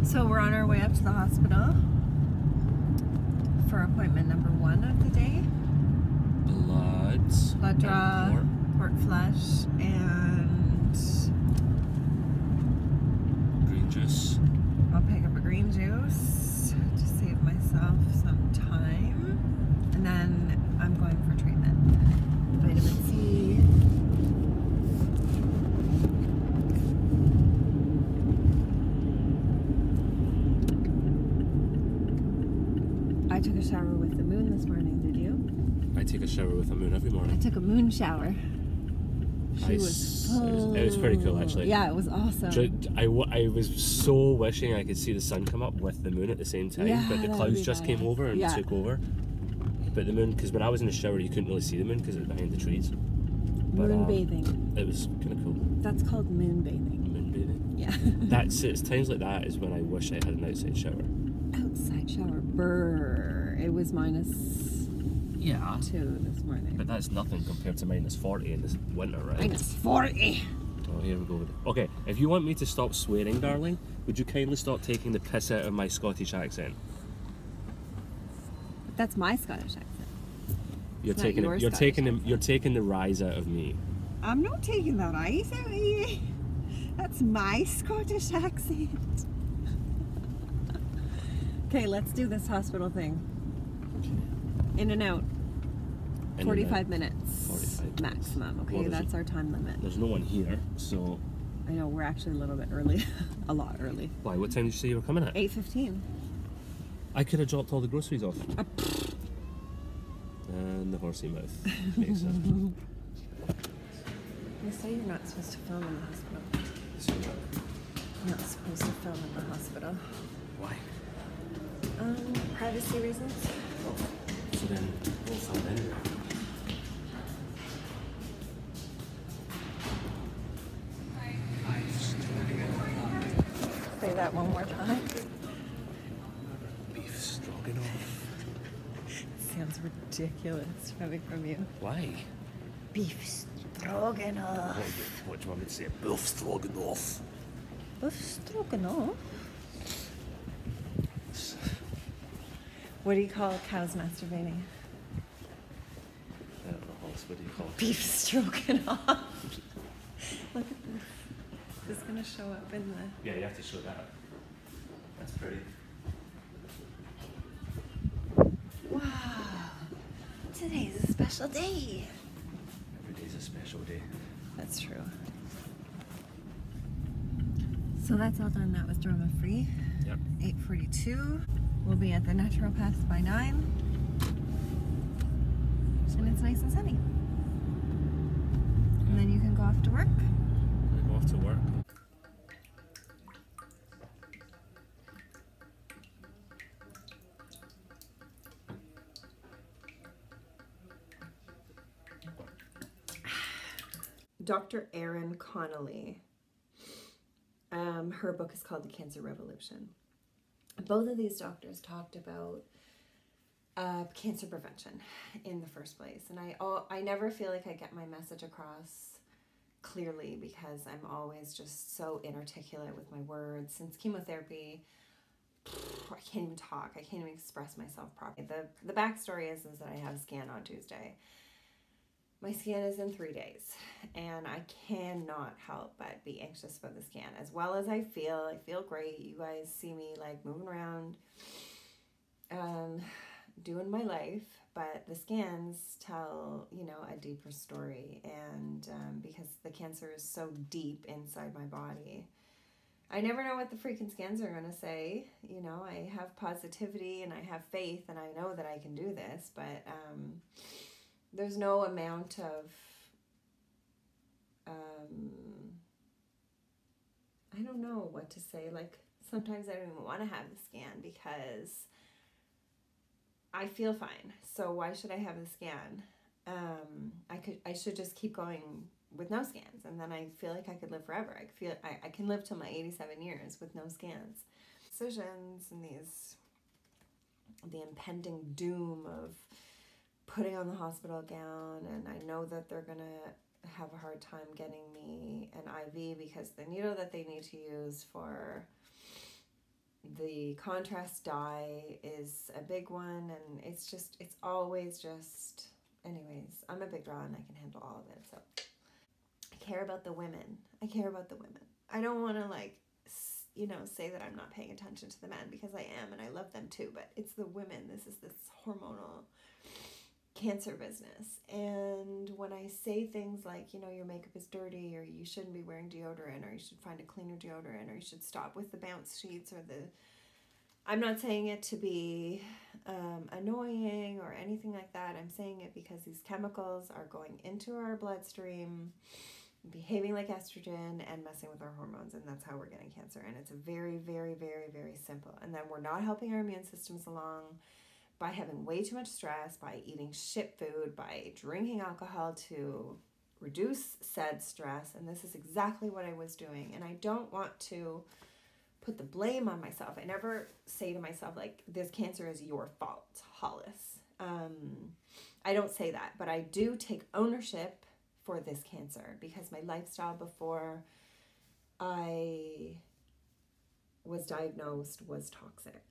So we're on our way up to the hospital for appointment number 1 of the day. Blood draw, port flush, and green juice. I'll pick up a green juice to save myself some time. And then I'm going for treatment. Vitamin C. I took a shower with the moon this morning, did you? I take a shower with the moon every morning. I took a moon shower. It was pretty cool, actually. Yeah, it was awesome. I was so wishing I could see the sun come up with the moon at the same time, Yeah, but the clouds just came over and took over. But the moon, because when I was in the shower, you couldn't really see the moon because it was behind the trees. But, moon bathing. It was kind of cool. That's called moon bathing. Moon bathing. Yeah. It's times like that is when I wish I had an outside shower. Outside shower. Brr. It was minus 2 this morning. But that's nothing compared to minus 40 in this winter, right? Minus 40. Oh, here we go. Okay, if you want me to stop swearing, darling, would you kindly stop taking the piss out of my Scottish accent? That's my Scottish accent. You're taking the rise out of me. I'm not taking the rise out of you. That's my Scottish accent. Okay, let's do this hospital thing. In and out. 45 minutes. 45 maximum. Okay, well, that's our time limit. There's no one here, so. I know, we're actually a little bit early. A lot early. Why? What time did you say you were coming at? 8:15. I could have dropped all the groceries off. And the horsey mouth. Okay, so. They say you're not supposed to film in the hospital. So what? You're not supposed to film in the hospital. Why? Privacy reasons. Oh, so then we'll film in. Say that one more time. Beef stroganoff. Sounds ridiculous coming from you. Why? Beef stroganoff. What do you want me to say? Beef stroganoff. Beef stroganoff? What do you call cows masturbating? I don't know, Hollis, what do you call it? Beef stroganoff. Look at this. Is this going to show up in the... Yeah, you have to show that. That's pretty. Wow. Today's a special day. Every day's a special day. That's true. So that's all done. That was drama free. Yep. 8:42. We'll be at the naturopath by 9. And it's nice and sunny. And then you can go off to work. I go off to work. Dr. Erin Connolly. Her book is called The Cancer Revolution. Both of these doctors talked about cancer prevention in the first place. And I never feel like I get my message across clearly because I'm always just so inarticulate with my words. Since chemotherapy, I can't even talk. I can't even express myself properly. The backstory is that I have a scan on Tuesday. My scan is in 3 days, and I cannot help but be anxious about the scan. As well as I feel great. You guys see me like moving around, doing my life, but the scans tell, you know, a deeper story. And because the cancer is so deep inside my body, I never know what the freaking scans are going to say. You know, I have positivity and I have faith and I know that I can do this, but there's no amount of, I don't know what to say. Like, sometimes I don't even want to have the scan because I feel fine. So why should I have the scan? I should just keep going with no scans, and then I feel like I could live forever. I can live till my 87 years with no scans. Decisions and the impending doom of putting on the hospital gown, and I know that they're gonna have a hard time getting me an IV because the needle that they need to use for The contrast dye is a big one, and it's always just, anyways, I'm a big draw and I can handle all of it. So I care about the women. I care about the women. I don't want to like, you know, say that I'm not paying attention to the men, because I am, and I love them too, but it's the women. This is this hormonal Cancer business. And when I say things like, you know, your makeup is dirty, or you shouldn't be wearing deodorant, or you should find a cleaner deodorant, or you should stop with the bounce sheets, or I'm not saying it to be annoying or anything like that. I'm saying it because these chemicals are going into our bloodstream, behaving like estrogen and messing with our hormones, and that's how we're getting cancer. And it's very, very, very, very simple. And then we're not helping our immune systems along by having way too much stress, by eating shit food, by drinking alcohol to reduce said stress. And this is exactly what I was doing. And I don't want to put the blame on myself. I never say to myself, like, this cancer is your fault, Hollis. I don't say that, but I do take ownership for this cancer, because my lifestyle before I was diagnosed was toxic.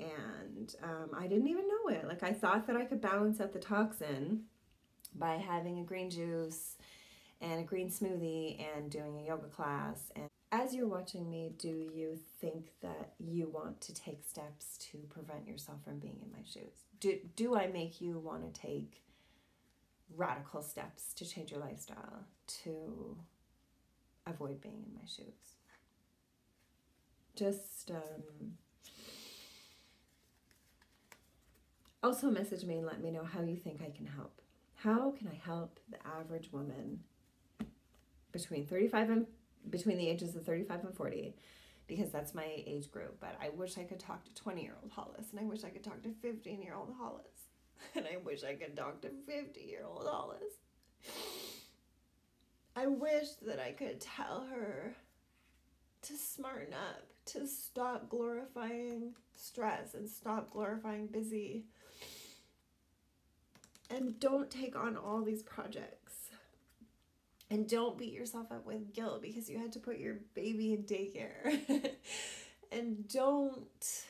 And I didn't even know it. Like, I thought that I could balance out the toxin by having a green juice and a green smoothie and doing a yoga class. And as you're watching me, do you think that you want to take steps to prevent yourself from being in my shoes? Do I make you want to take radical steps to change your lifestyle to avoid being in my shoes? Just also message me and let me know how you think I can help. How can I help the average woman between the ages of 35 and 40? Because that's my age group. But I wish I could talk to 20-year-old Hollis, and I wish I could talk to 15-year-old Hollis, and I wish I could talk to 50-year-old Hollis. I wish that I could tell her to smarten up, to stop glorifying stress and stop glorifying busy. And don't take on all these projects. And don't beat yourself up with guilt because you had to put your baby in daycare. And don't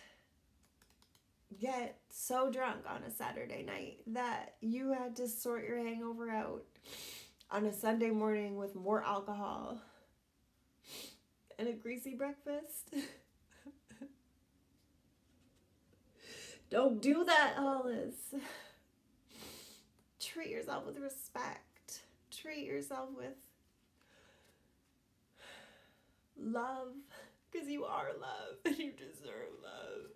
get so drunk on a Saturday night that you had to sort your hangover out on a Sunday morning with more alcohol and a greasy breakfast. Don't do that, Hollis. Treat yourself with respect. Treat yourself with love, because you are love and you deserve love.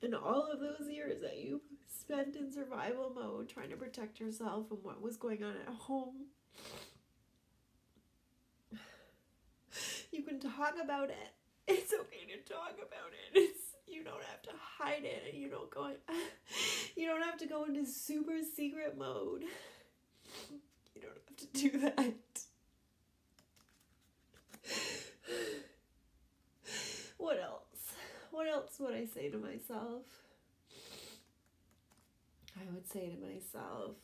And all of those years that you spent in survival mode trying to protect yourself from what was going on at home, you can talk about it. It's okay to talk about it. You don't have to hide it, and you don't have to go into super secret mode. You don't have to do that. What else? What else would I say to myself? I would say to myself,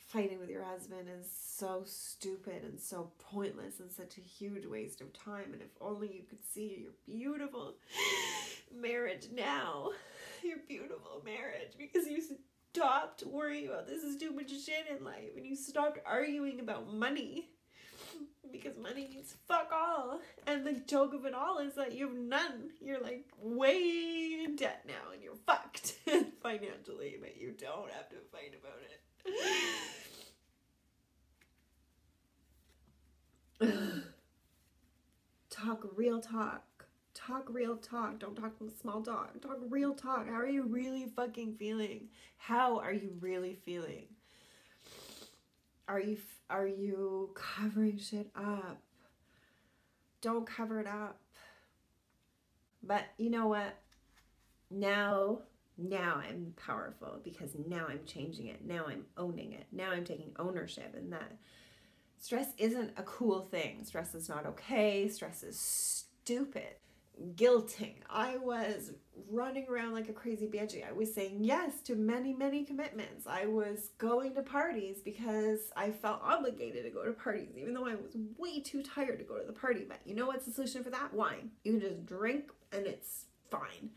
fighting with your husband is so stupid and so pointless and such a huge waste of time. And if only you could see your beautiful marriage now, your beautiful marriage, because you stopped worrying about this stupid shit in life and you stopped arguing about money, because money means fuck all. And the joke of it all is that you have none. You're like way in debt now and you're fucked financially, but you don't have to fight about it. Talk real talk. Talk real talk. Don't talk small talk. Talk real talk. How are you really fucking feeling? How are you really feeling? Are you covering shit up? Don't cover it up. But you know what? Now I'm powerful, because now I'm changing it. Now I'm owning it. Now I'm taking ownership, and that stress isn't a cool thing. Stress is not okay. Stress is stupid. guilting. I was running around like a crazy banshee. I was saying yes to many, many commitments. I was going to parties because I felt obligated to go to parties, even though I was way too tired to go to the party. But you know what's the solution for that? Wine. You can just drink and it's fine.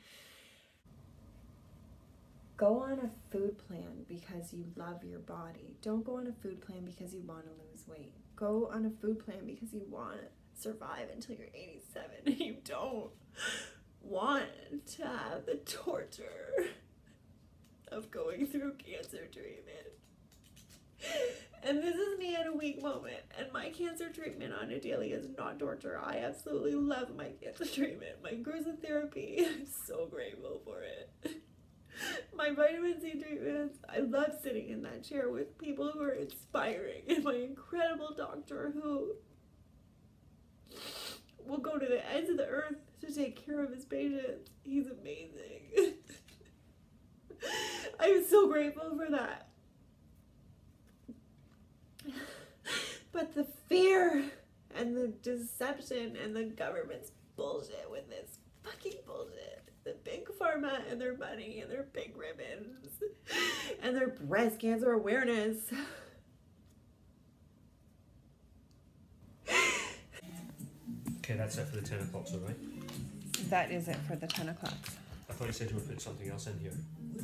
Go on a food plan because you love your body. Don't go on a food plan because you want to lose weight. Go on a food plan because you want to survive until you're 87 and you don't want to have the torture of going through cancer treatment. And this is me at a weak moment, and my cancer treatment on a daily is not torture. I absolutely love my cancer treatment. My Gerson therapy, I'm so grateful for it. My vitamin C treatments, I love sitting in that chair with people who are inspiring, and my incredible doctor who will go to the ends of the earth to take care of his patients. He's amazing. I'm so grateful for that. But the fear and the deception and the government's bullshit with this fucking bullshit. The big pharma and their money and their big ribbons and their breast cancer awareness. Okay, that's it for the 10 o'clock, all right? That is it for the 10 o'clock. I thought you said you were putting something else in here.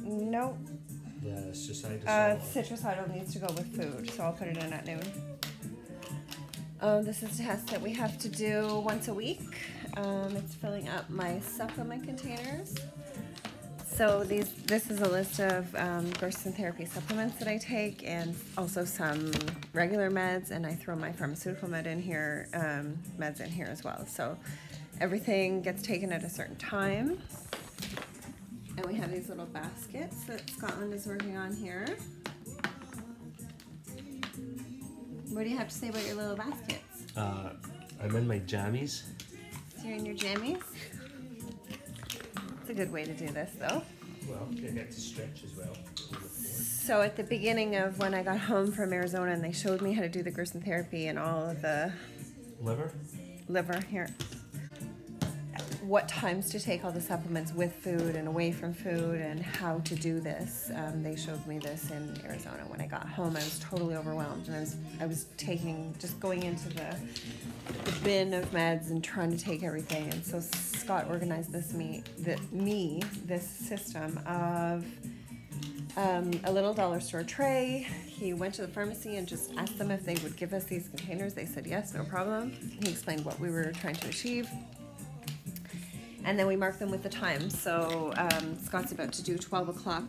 Nope. The citricidal. Citricidal needs to go with food, so I'll put it in at noon. This is a test that we have to do once a week. It's filling up my supplement containers. So this is a list of Gerson therapy supplements that I take, and also some regular meds, and I throw my pharmaceutical meds in here as well. So everything gets taken at a certain time. And we have these little baskets that Scotland is working on here. What do you have to say about your little baskets? I'm in my jammies. So you're in your jammies? It's a good way to do this, though. Well, they get to stretch as well. So at the beginning of when I got home from Arizona and they showed me how to do the Gerson therapy and all of the liver here, what times to take all the supplements with food and away from food and how to do this. They showed me this in Arizona. When I got home, I was totally overwhelmed, and I was just going into the bin of meds and trying to take everything. And so Scott organized this system of a little dollar store tray. He went to the pharmacy and just asked them if they would give us these containers. They said yes, no problem. He explained what we were trying to achieve. And then we mark them with the time. So Scott's about to do 12 o'clock.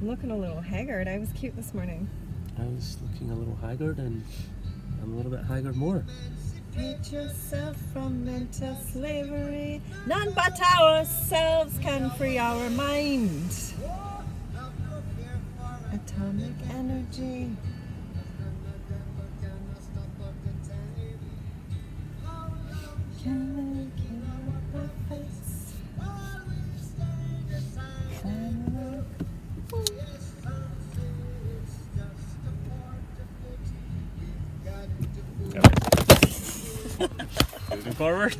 I'm looking a little haggard. I was cute this morning. I was looking a little haggard, and I'm a little bit haggard more. Rid yourself from mental slavery. None but ourselves can free our mind. Atomic energy. Moving forward.